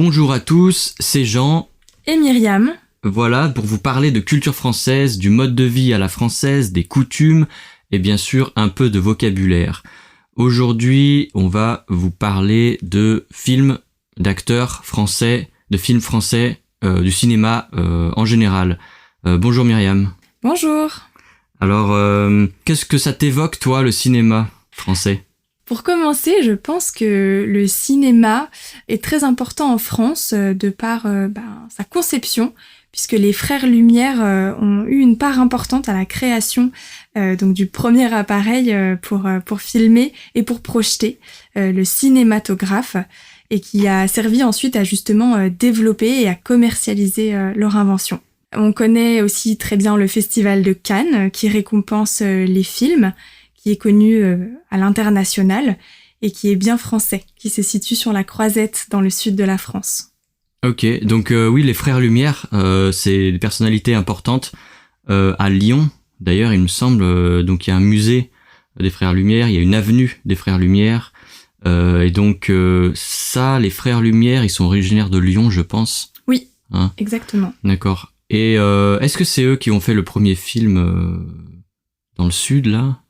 Bonjour à tous, c'est Jean et Myriam. Voilà, pour vous parler de culture française, du mode de vie à la française, des coutumes et bien sûr un peu de vocabulaire. Aujourd'hui, on va vous parler de films, d'acteurs français, de films français, du cinéma en général. Bonjour Myriam. Bonjour. Alors, qu'est-ce que ça t'évoque toi, le cinéma français ? Pour commencer, je pense que le cinéma est très important en France de par sa conception, puisque les frères Lumière ont eu une part importante à la création donc du premier appareil pour filmer et pour projeter, le cinématographe, et qui a servi ensuite à justement développer et à commercialiser leur invention. On connaît aussi très bien le Festival de Cannes qui récompense les films, qui est connu à l'international et qui est bien français, qui se situe sur la Croisette dans le sud de la France. Ok, donc oui, les frères Lumière, c'est des personnalités importantes à Lyon. D'ailleurs, il me semble, donc il y a un musée des frères Lumière, il y a une avenue des frères Lumière. Et donc ça, les frères Lumière, ils sont originaires de Lyon, je pense. Oui, hein, exactement. D'accord. Et est-ce que c'est eux qui ont fait le premier film dans le sud, là ?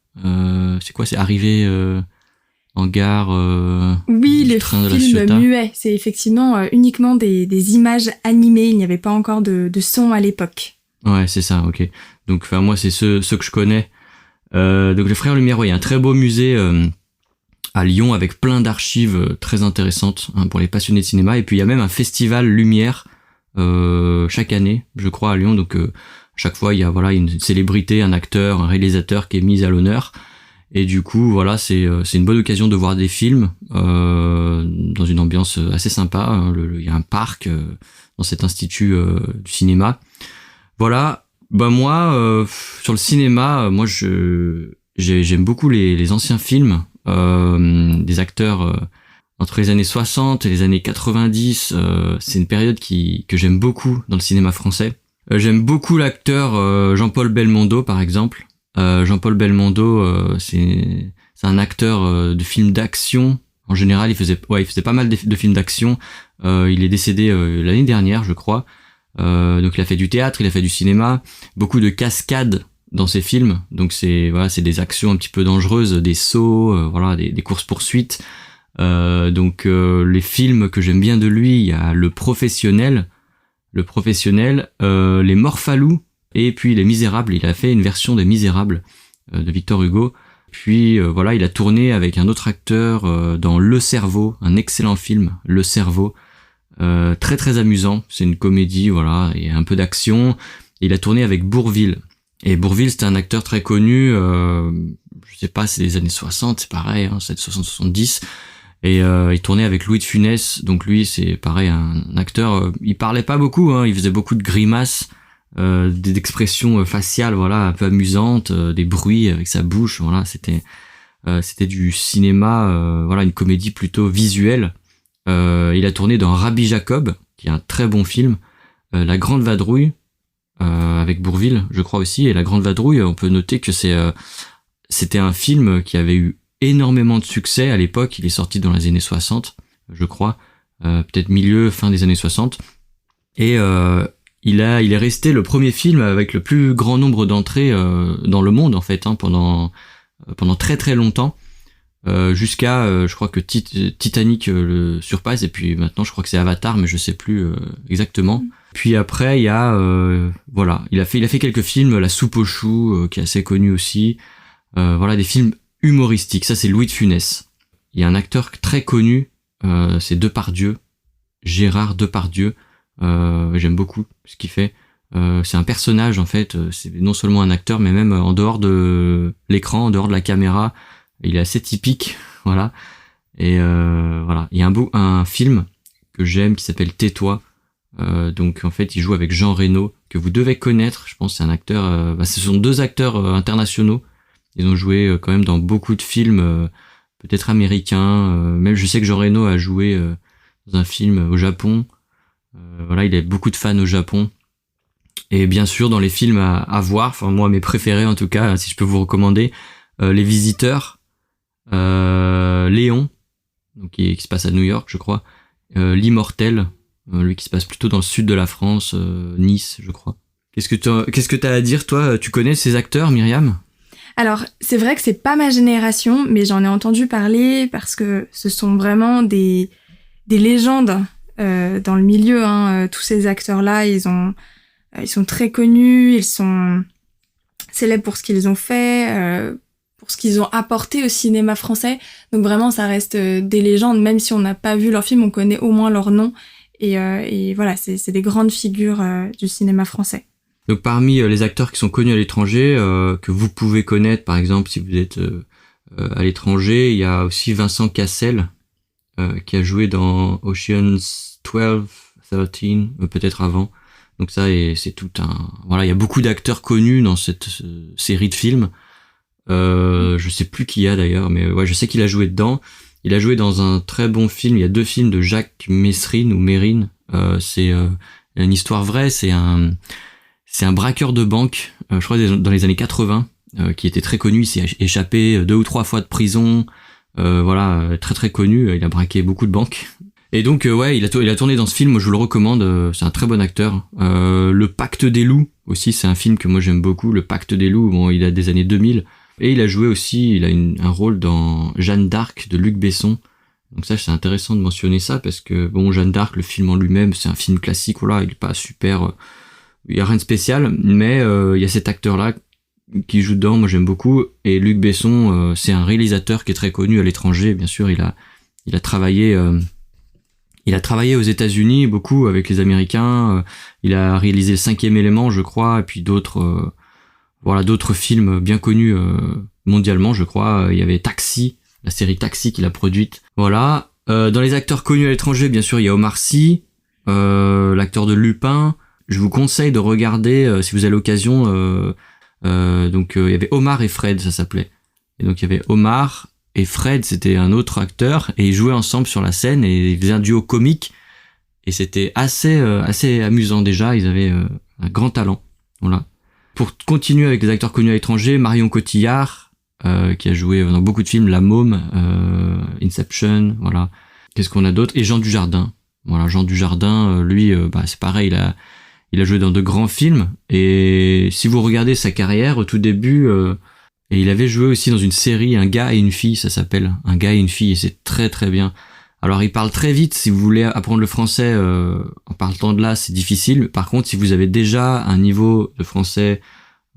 C'est quoi, c'est arrivé en gare oui, le film muet, c'est effectivement uniquement des images animées, il n'y avait pas encore de son à l'époque. Ouais, c'est ça, ok. Donc moi, c'est ceux que je connais. Donc les frères Lumière, ouais, il y a un très beau musée à Lyon avec plein d'archives très intéressantes pour les passionnés de cinéma. Et puis il y a même un festival Lumière chaque année, je crois, à Lyon. Donc chaque fois, il y a une célébrité, un acteur, un réalisateur qui est mis à l'honneur. Et du coup, voilà, c'est une bonne occasion de voir des films dans une ambiance assez sympa. Il y a un parc dans cet institut du cinéma. Voilà. Bah moi, sur le cinéma, moi j'aime beaucoup les anciens films des acteurs entre les années 60 et les années 90. C'est une période que j'aime beaucoup dans le cinéma français. J'aime beaucoup l'acteur Jean-Paul Belmondo, par exemple. Jean-Paul Belmondo, c'est un acteur de films d'action. En général, il faisait pas mal de films d'action. Il est décédé l'année dernière, je crois. Donc il a fait du théâtre, il a fait du cinéma, beaucoup de cascades dans ses films. Donc c'est des actions un petit peu dangereuses, des sauts, des courses-poursuites. Donc les films que j'aime bien de lui, il y a Le Professionnel, Les Morphalous et puis Les Misérables. Il a fait une version des Misérables de Victor Hugo. Puis il a tourné avec un autre acteur dans Le Cerveau, un excellent film, Le Cerveau, très très amusant. C'est une comédie, et un peu d'action. Il a tourné avec Bourvil. Et Bourvil, c'était un acteur très connu. Je sais pas, c'est les années 60, c'est pareil, c'est 60-70. Et il tournait avec Louis de Funès. Donc lui, c'est pareil, un acteur. Il parlait pas beaucoup, il faisait beaucoup de grimaces, des expressions faciales, un peu amusantes, des bruits avec sa bouche. C'était du cinéma, une comédie plutôt visuelle. Il a tourné dans Rabbi Jacob, qui est un très bon film. La Grande Vadrouille, avec Bourvil, je crois aussi. Et La Grande Vadrouille, on peut noter que c'était un film qui avait eu énormément de succès à l'époque. Il est sorti dans les années 60, je crois, peut-être fin des années 60. Et il est resté le premier film avec le plus grand nombre d'entrées dans le monde, en fait, pendant très très longtemps, jusqu'à je crois que Titanic le surpasse, et puis maintenant je crois que c'est Avatar, mais je sais plus exactement. Puis après il y a il a fait quelques films, La Soupe aux choux, qui est assez connu aussi. Des films humoristiques. Ça, c'est Louis de Funès. Il y a un acteur très connu, c'est Depardieu, Gérard Depardieu. J'aime beaucoup ce qu'il fait. C'est un personnage, en fait. C'est non seulement un acteur, mais même en dehors de l'écran, en dehors de la caméra. Il est assez typique, Et il y a un film que j'aime qui s'appelle Tais-toi. Donc en fait, il joue avec Jean Reno, que vous devez connaître. Je pense que c'est un acteur. Ce sont deux acteurs internationaux. Ils ont joué quand même dans beaucoup de films, peut-être américains. Même je sais que Jean Reno a joué dans un film au Japon. Il a beaucoup de fans au Japon. Et bien sûr, dans les films à voir, moi mes préférés en tout cas, si je peux vous recommander, Les Visiteurs, Léon, donc qui se passe à New York, je crois, L'Immortel, lui qui se passe plutôt dans le sud de la France, Nice, je crois. Qu'est-ce que t'as à dire, toi? Tu connais ces acteurs, Myriam? Alors, c'est vrai que c'est pas ma génération, mais j'en ai entendu parler parce que ce sont vraiment des légendes dans le milieu. Tous ces acteurs-là, ils sont très connus, ils sont célèbres pour ce qu'ils ont fait, pour ce qu'ils ont apporté au cinéma français. Donc vraiment, ça reste des légendes. Même si on n'a pas vu leur film, on connaît au moins leur nom. Et voilà, c'est des grandes figures du cinéma français. Donc parmi les acteurs qui sont connus à l'étranger, que vous pouvez connaître, par exemple, si vous êtes à l'étranger, il y a aussi Vincent Cassel, qui a joué dans Ocean's 12, 13, peut-être avant. Donc ça, c'est tout un... Voilà, il y a beaucoup d'acteurs connus dans cette série de films. Je sais plus qui y a d'ailleurs, mais ouais, je sais qu'il a joué dedans. Il a joué dans un très bon film. Il y a 2 films de Jacques Messrine. C'est une histoire vraie. C'est un braqueur de banque, je crois dans les années 80, qui était très connu. Il s'est échappé 2 ou 3 fois de prison. Voilà, très très connu. Il a braqué beaucoup de banques. Et donc ouais, il a tourné dans ce film, je vous le recommande, c'est un très bon acteur. Le Pacte des loups aussi, c'est un film que moi j'aime beaucoup, Le Pacte des loups, bon, il a des années 2000. Et il a joué aussi, il a un rôle dans Jeanne d'Arc de Luc Besson. Donc ça, c'est intéressant de mentionner ça parce que bon, Jeanne d'Arc, le film en lui-même, c'est un film classique, voilà, il est pas super, il y a rien de spécial, mais il y a cet acteur-là qui joue dedans, moi j'aime beaucoup. Et Luc Besson, c'est un réalisateur qui est très connu à l'étranger, bien sûr, il a travaillé aux États-Unis beaucoup avec les Américains. Il a réalisé Le 5e élément, je crois, et puis d'autres films bien connus mondialement, je crois. Il y avait Taxi, la série Taxi qu'il a produite. Voilà. Dans les acteurs connus à l'étranger, bien sûr, il y a Omar Sy, l'acteur de Lupin. Je vous conseille de regarder si vous avez l'occasion. Donc il y avait Omar et Fred, ça s'appelait. Et donc il y avait Omar et Fred, c'était un autre acteur, et ils jouaient ensemble sur la scène et ils faisaient un duo comique. Et c'était assez amusant déjà. Ils avaient un grand talent. Voilà. Pour continuer avec les acteurs connus à l'étranger, Marion Cotillard, qui a joué dans beaucoup de films, La Môme, Inception, voilà. Qu'est-ce qu'on a d'autre? Et Jean Dujardin. Voilà, Jean Dujardin, lui, c'est pareil, il a joué dans de grands films. Et si vous regardez sa carrière, au tout début, et il avait joué aussi dans une série, Un gars et une fille, ça s'appelle. Un gars et une fille, et c'est très très bien. Alors il parle très vite, si vous voulez apprendre le français en partant de là, c'est difficile. Par contre, si vous avez déjà un niveau de français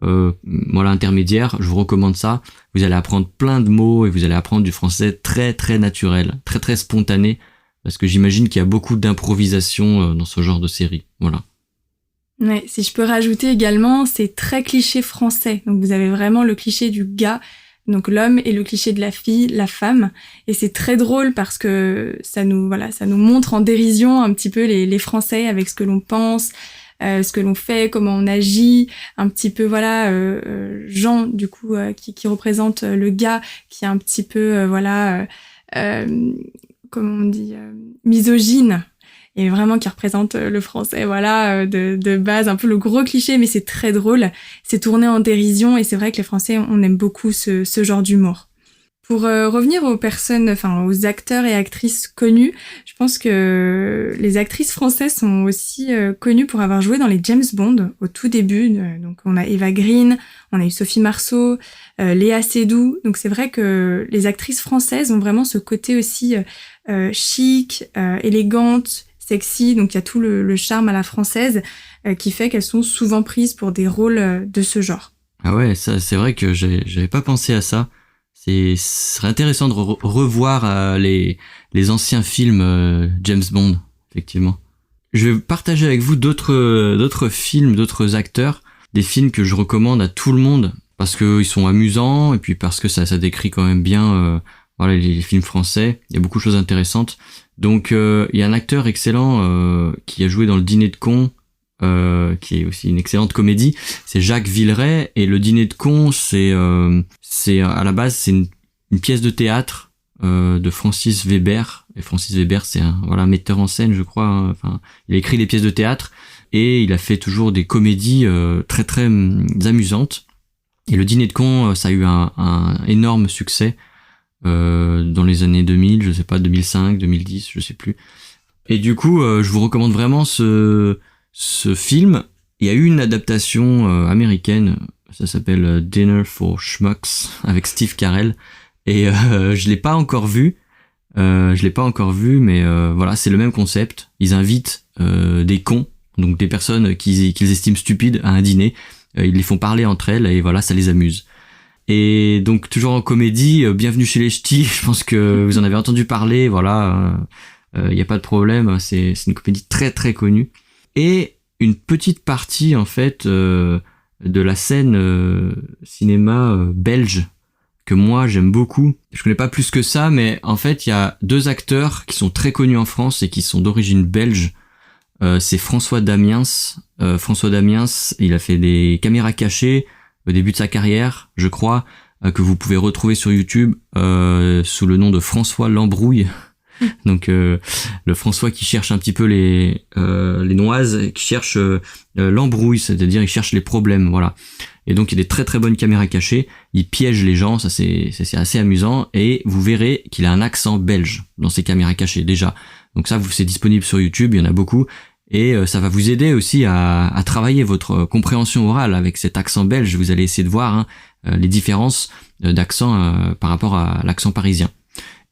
intermédiaire, je vous recommande ça. Vous allez apprendre plein de mots et vous allez apprendre du français très très naturel, très très spontané, parce que j'imagine qu'il y a beaucoup d'improvisation dans ce genre de série. Voilà. Ouais, si je peux rajouter également, c'est très cliché français. Donc vous avez vraiment le cliché du gars, donc l'homme, et le cliché de la fille, la femme. Et c'est très drôle parce que ça nous montre en dérision un petit peu les Français avec ce que l'on pense, ce que l'on fait, comment on agit, un petit peu Jean du coup qui représente le gars, qui est un petit peu comment on dit, misogyne. Et vraiment qui représente le français, de base, un peu le gros cliché, mais c'est très drôle. C'est tourné en dérision et c'est vrai que les Français, on aime beaucoup ce genre d'humour. Pour revenir aux acteurs et actrices connus, je pense que les actrices françaises sont aussi connues pour avoir joué dans les James Bond au tout début. Donc on a Eva Green, on a eu Sophie Marceau, Léa Seydoux. Donc c'est vrai que les actrices françaises ont vraiment ce côté aussi chic, élégante, sexy, donc il y a tout le charme à la française qui fait qu'elles sont souvent prises pour des rôles de ce genre. Ah ouais, ça c'est vrai que j'avais pas pensé à ça. Ce serait intéressant de revoir les anciens films James Bond, effectivement. Je vais partager avec vous d'autres films, d'autres acteurs, des films que je recommande à tout le monde parce que ils sont amusants et puis parce que ça décrit quand même bien les films français. Il y a beaucoup de choses intéressantes. Donc il y a un acteur excellent qui a joué dans Le Dîner de cons, qui est aussi une excellente comédie, c'est Jacques Villeray. Et Le Dîner de cons, c'est à la base c'est une pièce de théâtre de Francis Weber. Et Francis Weber, c'est un metteur en scène, je crois. Enfin, il a écrit des pièces de théâtre et il a fait toujours des comédies très très amusantes. Et Le Dîner de cons, ça a eu un énorme succès dans les années 2000, je sais pas, 2005, 2010, je sais plus. Et du coup, je vous recommande vraiment ce film. Il y a eu une adaptation américaine, ça s'appelle Dinner for Schmucks avec Steve Carell. Et je l'ai pas encore vu. Mais voilà, c'est le même concept. Ils invitent des cons, donc des personnes qu'ils estiment stupides, à un dîner. Ils les font parler entre elles et voilà, ça les amuse. Et donc toujours en comédie, bienvenue chez les ch'tis. Je pense que vous en avez entendu parler. Voilà, y a pas de problème. C'est une comédie très très connue. Et une petite partie en fait de la scène cinéma belge que moi j'aime beaucoup. Je connais pas plus que ça, mais en fait il y a 2 acteurs qui sont très connus en France et qui sont d'origine belge. C'est François Damiens. François Damiens, il a fait des caméras cachées au début de sa carrière, je crois, que vous pouvez retrouver sur YouTube sous le nom de François Lambrouille. Donc le François qui cherche un petit peu les noises, qui cherche l'embrouille, c'est-à-dire il cherche les problèmes, voilà. Et donc il y a des très très bonnes caméras cachées, il piège les gens, ça c'est assez amusant, et vous verrez qu'il a un accent belge dans ses caméras cachées déjà. Donc ça, c'est disponible sur YouTube, il y en a beaucoup, et ça va vous aider aussi à travailler votre compréhension orale avec cet accent belge. Vous allez essayer de voir les différences d'accent par rapport à l'accent parisien.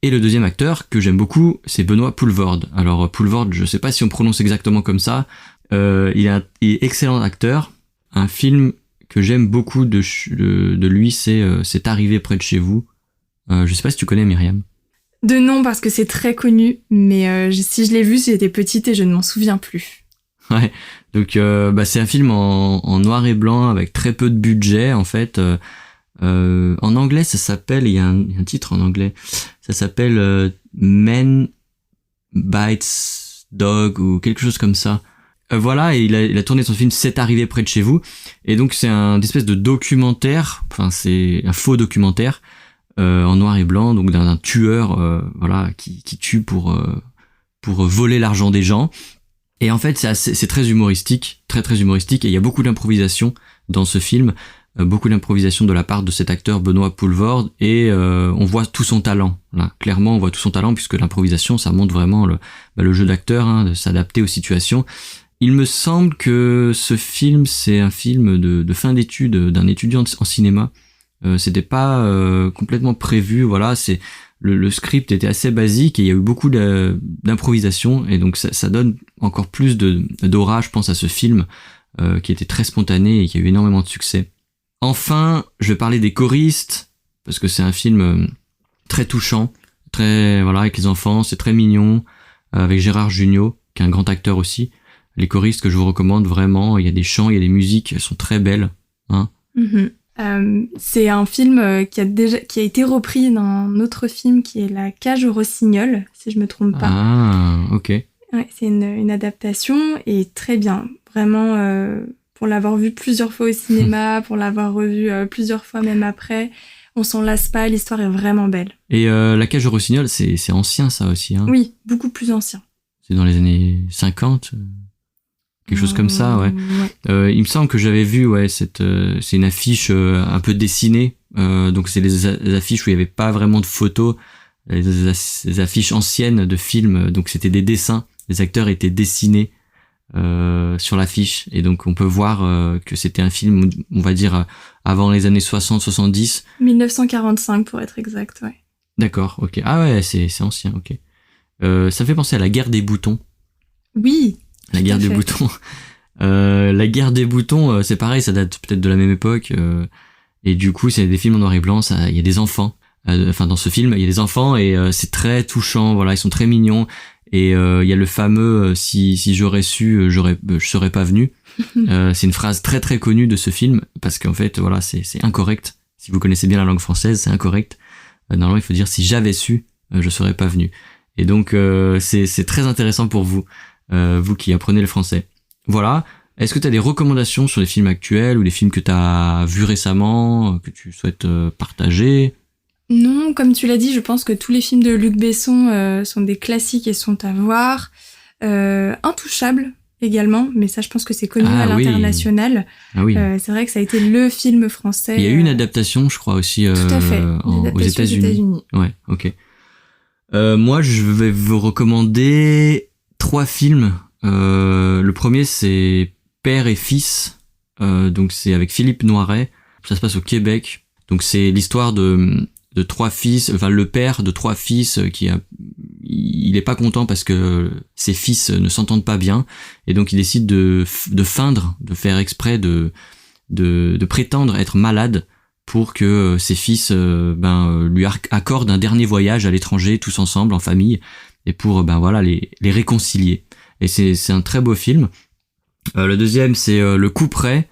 Et le deuxième acteur que j'aime beaucoup, c'est Benoît Poelvoorde. Alors Poelvoorde, je sais pas si on prononce exactement comme ça. Il est excellent acteur. Un film que j'aime beaucoup de lui, c'est Arrivé près de chez vous. Je sais pas si tu connais, Myriam. De nom, parce que c'est très connu, mais si je l'ai vu, j'étais petite et je ne m'en souviens plus. Ouais, donc c'est un film en noir et blanc avec très peu de budget en fait. En anglais, ça s'appelle, il y a un titre en anglais, ça s'appelle Men Bites Dog ou quelque chose comme ça. Voilà, et il a tourné son film C'est arrivé près de chez vous, et donc c'est un espèce de documentaire, enfin c'est un faux documentaire en noir et blanc, donc d'un tueur voilà qui tue pour voler l'argent des gens. Et en fait c'est très humoristique, très très humoristique, et il y a beaucoup d'improvisation dans ce film. Beaucoup d'improvisation de la part de cet acteur Benoît Poelvoorde, et on voit tout son talent. Là, clairement, on voit tout son talent, puisque l'improvisation, ça montre vraiment le jeu d'acteur, de s'adapter aux situations. Il me semble que ce film, c'est un film de fin d'études d'un étudiant en cinéma. C'était pas complètement prévu, voilà. C'est le script était assez basique et il y a eu beaucoup d'improvisation, et donc ça donne encore plus d'aura, je pense, à ce film qui était très spontané et qui a eu énormément de succès. Enfin, je vais parler des choristes, parce que c'est un film très touchant, très, voilà, avec les enfants, c'est très mignon, avec Gérard Jugnot, qui est un grand acteur aussi. Les choristes que je vous recommande vraiment, il y a des chants, il y a des musiques, elles sont très belles, hein. C'est un film qui a été repris dans un autre film qui est La Cage aux Rossignols, si je me trompe pas. Ah, ok. Ouais, c'est une adaptation, et très bien, vraiment. Pour l'avoir vu plusieurs fois au cinéma, pour l'avoir revu plusieurs fois même après, on s'en lasse pas, l'histoire est vraiment belle. Et La Cage aux Rossignols, c'est ancien ça aussi, hein. Oui, beaucoup plus ancien. C'est dans les années 50, quelque chose comme ça, ouais. Ouais. Il me semble que j'avais vu, ouais, c'est une affiche un peu dessinée, donc c'est les affiches où il y avait pas vraiment de photos, les affiches anciennes de films, donc c'était des dessins, les acteurs étaient dessinés sur l'affiche, et donc on peut voir que c'était un film, on va dire avant les années 60-70. 1945 pour être exact, ouais. D'accord, ok. Ah ouais, c'est ancien, ok. Ça fait penser à La Guerre des boutons. Oui. La Guerre des boutons. La Guerre des boutons, c'est pareil, ça date peut-être de la même époque, et du coup c'est des films en noir et blanc, il y a des enfants. Enfin dans ce film il y a des enfants, et c'est très touchant, voilà, ils sont très mignons. Et il y a le fameux si j'aurais su, je serais pas venu. C'est une phrase très très connue de ce film, parce qu'en fait voilà, c'est incorrect. Si vous connaissez bien la langue française, c'est incorrect. Normalement il faut dire si j'avais su, je serais pas venu. Et donc c'est très intéressant pour vous, vous qui apprenez le français. Voilà. Est-ce que tu as des recommandations sur les films actuels ou des films que tu as vus récemment, que tu souhaites partager ? Non, comme tu l'as dit, je pense que tous les films de Luc Besson sont des classiques et sont à voir. Intouchable également, mais ça je pense que c'est connu à l'international. Ah oui. C'est vrai que ça a été le film français. Il y a eu une adaptation, je crois aussi, tout à fait. aux États-Unis. Ouais, ok. Moi, je vais vous recommander 3 films. Le premier, c'est Père et Fils. Donc c'est avec Philippe Noiret. Ça se passe au Québec. Donc c'est l'histoire de 3 fils, enfin le père de 3 fils il est pas content parce que ses fils ne s'entendent pas bien, et donc il décide de feindre, de faire exprès de prétendre être malade pour que ses fils lui accordent un dernier voyage à l'étranger tous ensemble en famille, et pour les réconcilier. Et c'est un très beau film. Le deuxième, c'est Le Coup Près.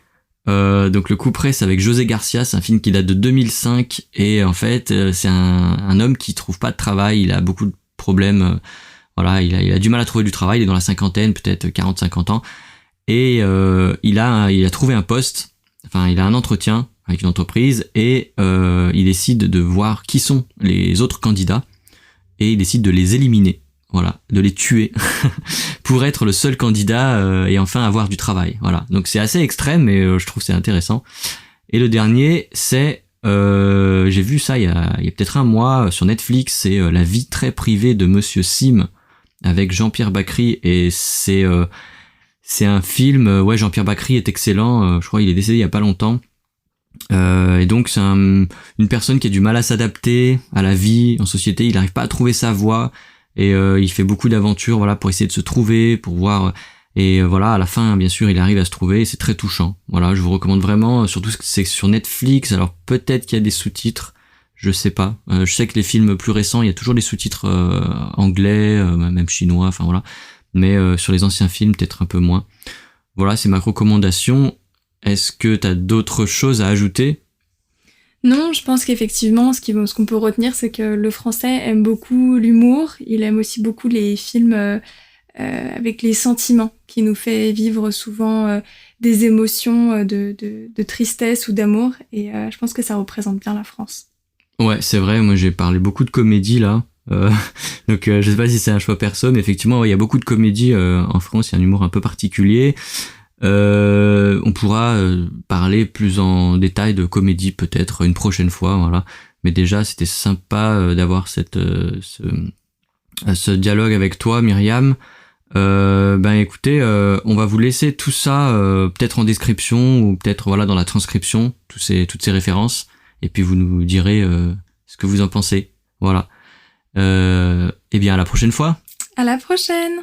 Donc Le Coup Près, c'est avec José Garcia, c'est un film qui date de 2005, et en fait c'est un homme qui trouve pas de travail, il a beaucoup de problèmes, il a du mal à trouver du travail, il est dans la cinquantaine, peut-être 40-50 ans, et il a trouvé un poste, enfin il a un entretien avec une entreprise, et il décide de voir qui sont les autres candidats, et il décide de les éliminer. Voilà, de les tuer pour être le seul candidat et enfin avoir du travail. Voilà, donc c'est assez extrême, mais je trouve c'est intéressant. Et le dernier, c'est j'ai vu ça il y a peut-être un mois sur Netflix. C'est La vie très privée de Monsieur Sim avec Jean-Pierre Bacri, et c'est un film. Jean-Pierre Bacri est excellent. Je crois qu'il est décédé il y a pas longtemps. Et donc c'est une personne qui a du mal à s'adapter à la vie en société. Il n'arrive pas à trouver sa voie. Et il fait beaucoup d'aventures, pour essayer de se trouver, pour voir. Et à la fin, bien sûr, il arrive à se trouver. Et c'est très touchant. Voilà, je vous recommande vraiment. Surtout que c'est sur Netflix. Alors peut-être qu'il y a des sous-titres, je sais pas. Je sais que les films plus récents, il y a toujours des sous-titres anglais, même chinois. Enfin voilà. Mais sur les anciens films, peut-être un peu moins. Voilà, c'est ma recommandation. Est-ce que t'as d'autres choses à ajouter ? Non, je pense qu'effectivement, ce qu'on peut retenir, c'est que le Français aime beaucoup l'humour. Il aime aussi beaucoup les films avec les sentiments, qui nous fait vivre souvent des émotions de tristesse ou d'amour. Et je pense que ça représente bien la France. Ouais, c'est vrai. Moi, j'ai parlé beaucoup de comédie là. Donc, je sais pas si c'est un choix perso, mais effectivement, il y a beaucoup de comédies en France. Il y a un humour un peu particulier. On pourra parler plus en détail de comédie peut-être une prochaine fois, voilà. Mais déjà c'était sympa d'avoir ce dialogue avec toi, Myriam. Écoutez, on va vous laisser tout ça peut-être en description, ou peut-être dans la transcription, toutes ces références, et puis vous nous direz ce que vous en pensez. Voilà. À la prochaine fois. À la prochaine.